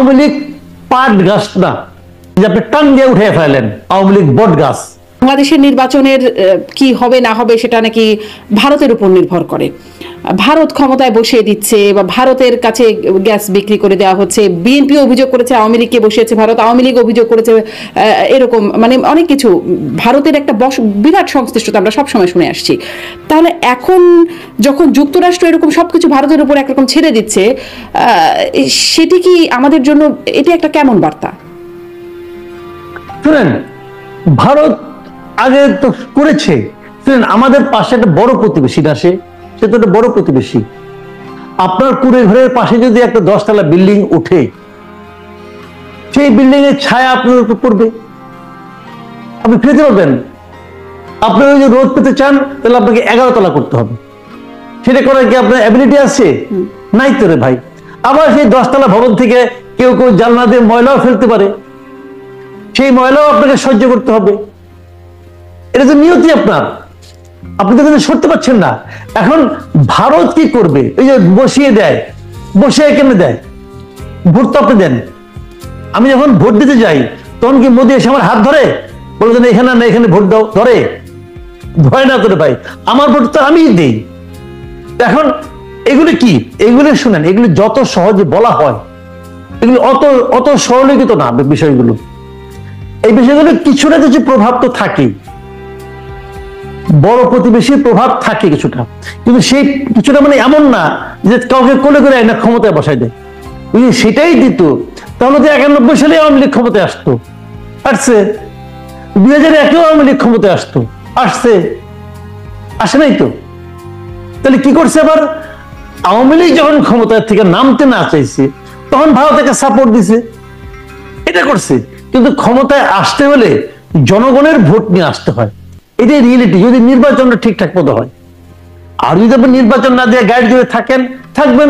আওয়ামী লীগ পাট গাছ না যে আপনি টান দিয়ে উঠে ফেলেন, আওয়ামী লীগ বট গাছ। বাংলাদেশের নির্বাচনের কি হবে না হবে সেটা নাকি ভারতের উপর নির্ভর করে। ভারত ক্ষমতায় বসিয়ে দিচ্ছে বা ভারতের কাছে গ্যাস বিক্রি করে দেওয়া হচ্ছে। বিএনপি অভিযোগ করেছে আওয়ামী লীগকে বসিয়েছে ভারত, আওয়ামী লীগ অভিযোগ করেছে এরকম, মানে অনেক কিছু। ভারতের একটা বিরাট সংশ্লিষ্টতা আমরা সবসময় শুনে আসছি। তাহলে এখন যখন যুক্তরাষ্ট্র এরকম সবকিছু ভারতের উপর একরকম ছেড়ে দিচ্ছে, সেটি কি আমাদের জন্য এটি একটা কেমন বার্তা? শুনেন, ভারত আগে তো করেছে। শুনেন, আমাদের পাশে একটা বড় প্রতিবেশী না, সে তো একটা বড় প্রতিবেশী। আপনার কুড়ে ঘরের পাশে যদি একটা 10 তলা বিল্ডিং উঠে, সেই বিল্ডিং এর ছায়া আপনার উপর পড়বে, আপনি ফিরতে পারবেন? আপনি যদি রোদ পেতে চান তাহলে আপনাকে 11 তলা করতে হবে। সেটা করার কি আপনার অ্যাবিলিটি আছে? নাই তো রে ভাই। আবার সেই 10 তলা ভবন থেকে কেউ কেউ জানলা দিয়ে ময়লাও ফেলতে পারে, সেই ময়লাও আপনাকে সহ্য করতে হবে। এটা তো নিয়তি আপনার, আপনি তো কিন্তু সরতে পারছেন না। এখন ভারত কি করবে? এই যে বসিয়ে দেয়, বসিয়ে কেমনে দেয়? ভোট তো আপনি দেন। আমি যখন ভোট দিতে যাই তখন কি মোদী এসে আমার হাত ধরে বলে দেন এখানে না এখানে ভোট দাও? ধরে? ধরে না করে ভাই, আমার ভোট তো আমিই দিই। এখন এগুলি কি? এগুলি শুনেন, এগুলি যত সহজে বলা হয়, এগুলি অত সরলীকৃত না বিষয়গুলো। এই বিষয়গুলো কিছু না কিছু প্রভাব তো থাকেই, বড় প্রতিবেশীর প্রভাব থাকে কিছুটা, কিন্তু সেই কিছুটা মানে এমন না যে কাউকে কোলে করে না ক্ষমতায় বসাই দেয়। সেটাই দিত তাহলে তো 91 সালে আওয়ামী লীগ ক্ষমতায় আসতো, আসছে। 2001 আওয়ামী লীগ ক্ষমতায় আসতো, আসছে, আসে নাই তো। তাহলে কি করছে আবার? আওয়ামী লীগ যখন ক্ষমতায় থেকে নামতে না চাইছে তখন ভারতকে সাপোর্ট দিছে, এটা করছে। কিন্তু ক্ষমতায় আসতে হলে জনগণের ভোট নিয়ে আসতে হয়, এটাই রিয়েলিটি। যদি নির্বাচনটা ঠিকঠাক মতো হয়, আর যদি আপনি নির্বাচন না দিয়ে গাইড জুড়ে থাকবেন,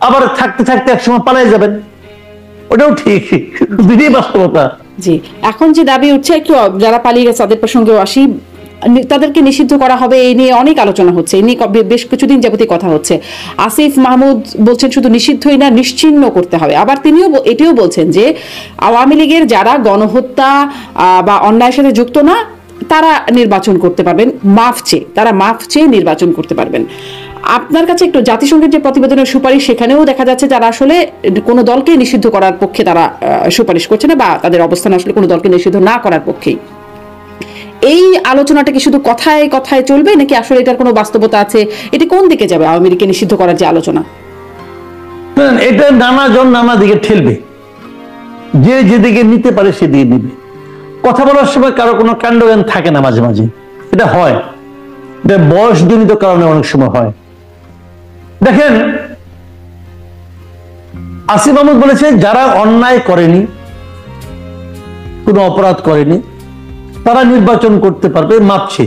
আবার থাকতে থাকতে একসময় পালিয়ে যাবেন, ওটাও ঠিক, দুটোই বাস্তবতা। জি, এখন যে দাবি উঠছে, একটু যারা পালিয়ে গেছে তাদের প্রসঙ্গেও আসি, তাদেরকে নিষিদ্ধ করা হবে এই নিয়ে অনেক আলোচনা হচ্ছে, এই নিয়ে বেশ কিছুদিন যাবতীয় কথা হচ্ছে। আসিফ মাহমুদ বলছেন শুধু নিষিদ্ধই না, নিশ্চিহ্ন করতে হবে। আবার তিনিও এটিও বলছেন যে আওয়ামী লীগের যারা গণহত্যা বা অন্যায়ের সাথে যুক্ত না তারা নির্বাচন করতে পারবেন, তারা মাফ চেয়ে নির্বাচন করতে পারবেন। আপনার কাছে একটু জাতিসংঘের যে প্রতিবেদনের সুপারিশ, সেখানেও দেখা যাচ্ছে যারা আসলে কোনো দলকে নিষিদ্ধ করার পক্ষে তারা সুপারিশ করছে না, বা তাদের অবস্থান আসলে কোনো দলকে নিষিদ্ধ না করার পক্ষেই। এই আলোচনাটা কি শুধু কথায় কথায় চলবে, নাকি আসলে এটার কোনো বাস্তবতা আছে? এটি কোন দিকে যাবে আওয়ামী লীগকে নিষিদ্ধ করার যে আলোচনা? এটা নানাজন নানা দিকে ঠেলবে, যে যেদিকে নিতে পারে সেদিকে নিবে। কথা বলার সময় কারো কোনো কাণ্ডজ্ঞান থাকে না, মাঝে মাঝে এটা হয়, এটা বয়সজনিত কারণে অনেক সময় হয়। দেখেন, আসিফ মাহমুদ বলেছে যারা অন্যায় করেনি, কোনো অপরাধ করেনি, তারা নির্বাচন করতে পারবে মাপছে।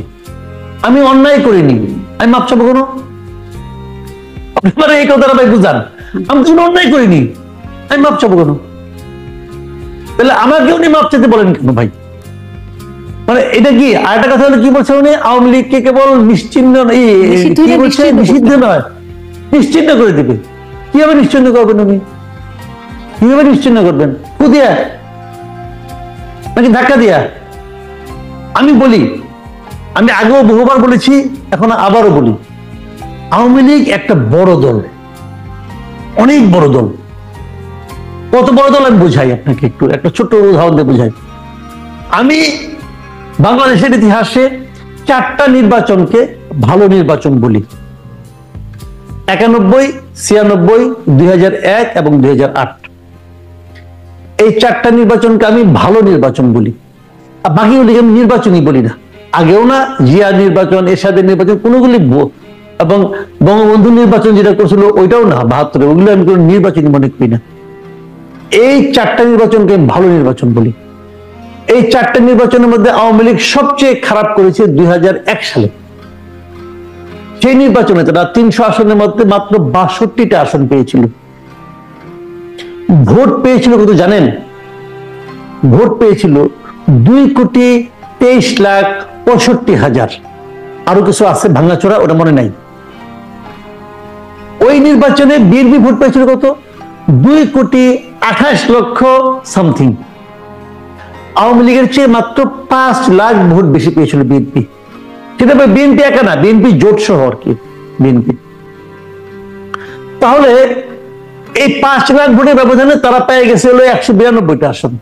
আমি অন্যায় করিনি, আমি মাপ চাবো কোনো? এই কথাটা ভাই বুঝান, আমি কোনো অন্যায় করিনি, আমি মাপ চাবো কোনো? তাহলে আমাকেও উনি মাপ চাইতে বলেন কেন ভাই? মানে এটা কি? আরেকটা কথা হলো, কি বলছে উনি? আওয়ামী লীগকে কেবল নিশ্চিহ্ন নিষিদ্ধ নয়, নিশ্চিহ্ন করে দিবে। কিভাবে নিশ্চিহ্ন করবেন উনি? কিভাবে নিশ্চিহ্ন করবেন? কুদিয়া নাকি ধাক্কা দিয়া? আমি বলি, আমি আগেও বহুবার বলেছি, এখন আবারও বলি, আওয়ামী লীগ একটা বড় দল, অনেক বড় দল। কত বড় দল আমি বুঝাই আপনাকে, একটা ছোট্ট উদাহরণ দিয়ে বুঝাই। আমি বাংলাদেশের ইতিহাসে 4টা নির্বাচনকে ভালো নির্বাচন বলি: 91, 96, 2001 এবং 2008। এই 4টা নির্বাচনকে আমি ভালো নির্বাচন বলি, আর বাকিগুলি আমি নির্বাচনই বলি না। আগেও না, জিয়া নির্বাচন, এরশাদের নির্বাচন, কোনগুলি, এবং বঙ্গবন্ধু নির্বাচন যেটা করছিল ওইটাও না, 72, ওগুলো আমি কোনো নির্বাচনই মনে করি না। এই 4টা নির্বাচনকে আমি ভালো নির্বাচন বলি। এই 4টা নির্বাচনের মধ্যে আওয়ামী লীগ সবচেয়ে খারাপ করেছে 2001 সালে। সেই নির্বাচনে তারা 300 আসনের মধ্যে মাত্র 62টা আসন পেয়েছিল। ভোট পেয়েছিল কত জানেন? ভোট পেয়েছিল 2,23,65,000। আরো কিছু আছে ভাঙাচোরা, ওটা মনে নাই। ওই নির্বাচনে বিএনপি ভোট পেয়েছিল কত? 28 লক্ষ সামথিং। আওয়ামী লীগের চেয়ে মাত্র 5 লাখ ভোট বেশি পেয়েছিল বিএনপি। সেটা বিএনপি একা না, বিএনপি জোট সহ আর কি বিএনপি। তাহলে এই 5 লাখ ভোটের ব্যবধানে তারা পেয়ে গেছে হলো 192টা আসন।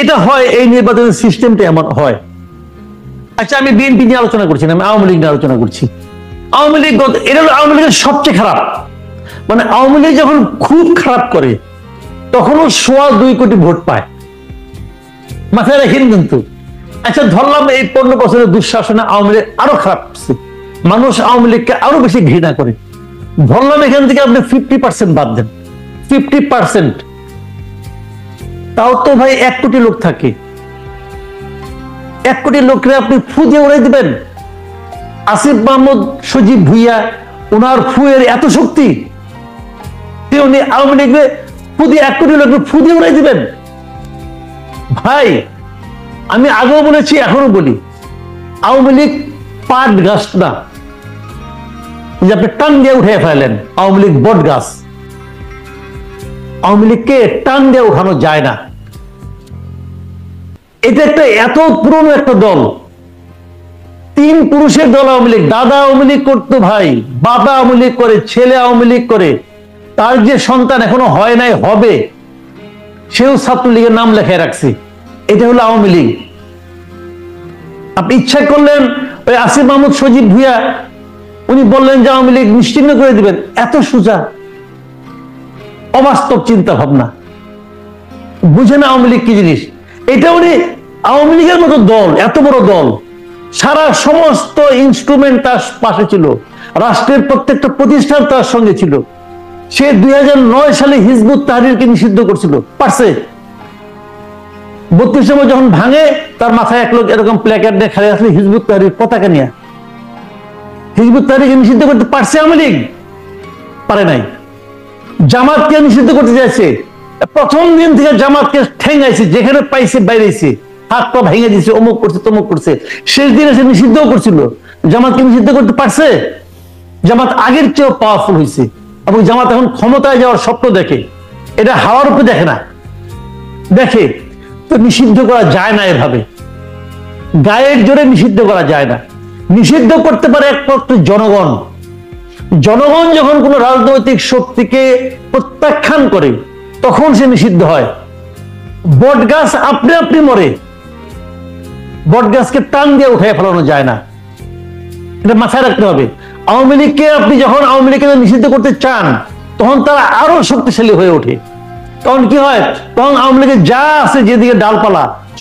এটা হয়, এই নির্বাচনের সিস্টেমটা এমন হয়। আচ্ছা, আমি বিএনপি নিয়ে আলোচনা করছি না, আমি আওয়ামী লীগ নিয়ে আলোচনা করছি। আওয়ামী লীগ, এটা হলো আওয়ামী লীগের সবচেয়ে খারাপ। মানে আওয়ামী লীগ যখন খুব খারাপ করে তখনও 2.25 কোটি ভোট পায়, মাথায় রাখেন কিন্তু। আচ্ছা, ধরলাম এই 15 বছরের দুঃশাসনে আওয়ামী লীগ আরো খারাপ করছে, মানুষ আওয়ামী লীগকে আরো বেশি ঘৃণা করে। ধরলাম এখান থেকে আপনি 50% বাদ দেন, 50%, তাও তো ভাই 1 কোটি লোক থাকে। 1 কোটি লোককে আপনি ফু দিয়ে উড়াই দিবেন? আসিফ মাহমুদ, সজীব ভুইয়া, ওনার ফুয়ের এত শক্তি, উনি আওয়ামী লীগে ফু দিয়ে 1 কোটি লোককে ফু দিয়ে উড়াই দিবেন? ভাই, আমি আগেও বলেছি, এখনো বলি, আওয়ামী লীগ পাট গাছ না যে আপনি টান দিয়ে উঠে ফেলেন। আওয়ামী লীগ বট গাছ। আওয়ামী লীগকে টান দিয়ে উঠানো যায় না। এটা একটা এত পুরনো একটা দল, 3 পুরুষের দল আওয়ামী লীগ। দাদা আওয়ামী লীগ করতো ভাই, বাবা আওয়ামী লীগ করে, ছেলে আওয়ামী লীগ করে, তার যে সন্তান এখনো হয় নাই, হবে, সেও ছাত্রলীগের নাম লেখায় রাখছে। এটা হলো আওয়ামী লীগ। আপনি ইচ্ছা করলেন ওই আসিফ মাহমুদ, সজীব ভুইয়া, উনি বললেন যে আওয়ামী লীগ নিশ্চিহ্ন করে দিবেন। এত সোজা, অবাস্তব চিন্তা ভাবনা, বুঝে না আওয়ামী লীগ কি জিনিস। এটা উনি আওয়ামী লীগের মতো দল, এত বড় দল, সারা সমস্ত ইনস্ট্রুমেন্ট তার পাশে ছিল, রাষ্ট্রের প্রত্যেকটা প্রতিষ্ঠান তার সঙ্গে ছিল। সে 2009 সালে হিজবুত তাহরিরকে নিষিদ্ধ করছিল, পারছে। 32 নম্বর যখন ভাঙে, তার মাথায় এক লোক এরকম প্ল্যাকার্ড নিয়ে খালি আসলে হিজবুত তাহরির পতাকা নিয়ে। হিজবুত তাহরিরকে নিষিদ্ধ করতে পারছে আওয়ামী লীগ? পারে নাই। জামাতকে নিষিদ্ধ করতে চাইছে, প্রথম দিন থেকে জামাতকে ঠেঙ্গাইছে, যেখানে পাইছে বাইরেছে, হাত পা ভেঙে দিয়েছে, অমুক করছে তমুক করছে। শেষ দিনে সে নিষিদ্ধ করছিল। জামাতকে নিষিদ্ধ করতে পারছে? জামাত আগের চেয়েও পাওয়ারফুল হয়েছে, এবং জামাত এখন ক্ষমতায় যাওয়ার স্বপ্ন দেখে। এটা হাওয়ার উপরে দেখে না, দেখে। তো নিষিদ্ধ করা যায় না এভাবে, গায়ের জোরে নিষিদ্ধ করা যায় না। নিষিদ্ধ করতে পারে একমাত্র জনগণ। জনগণ যখন কোন রাজনৈতিক শক্তিকে প্রত্যাখ্যান করে, তখন সে নিষিদ্ধ হয়। বট গাছ আপনি আপনি মরে, বট গাছকে টান দিয়ে উঠে ফেলানো যায় না। এটা মাথায় রাখতে হবে। আওয়ামী লীগকে আপনি যখন আওয়ামী লীগকে নিষিদ্ধ করতে চান, তখন তারা আরো শক্তিশালী হয়ে ওঠে। তখন কি হয়? তখন আওয়ামী লীগের যা আছে, যেদিকে ডালপালা,